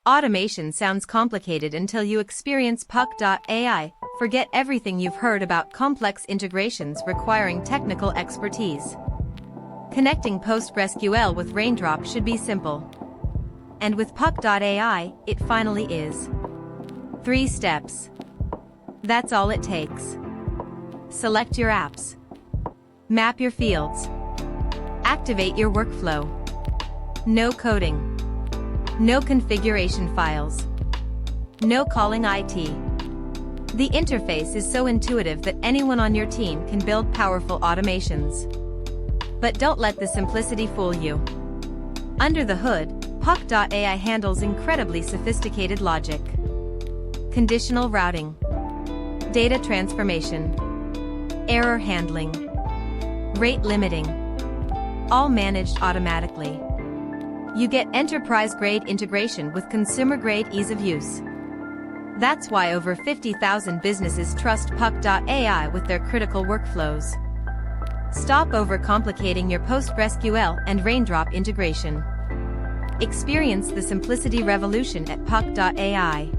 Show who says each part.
Speaker 1: Automation sounds complicated until you experience puq.ai. Forget everything you've heard about complex integrations requiring technical expertise. Connecting PostgreSQL with Raindrop should be simple. And with puq.ai, it finally is. 3 steps. That's all it takes. Select your apps. Map your fields. Activate your workflow. No coding. No configuration files. No calling IT. The interface is so intuitive that anyone on your team can build powerful automations. But don't let the simplicity fool you. Under the hood, puq.ai handles incredibly sophisticated logic. Conditional routing. Data transformation. Error handling. Rate limiting. All managed automatically. You get enterprise-grade integration with consumer-grade ease of use. That's why over 50,000 businesses trust puq.ai with their critical workflows. Stop overcomplicating your PostgreSQL and Raindrop integration. Experience the simplicity revolution at puq.ai.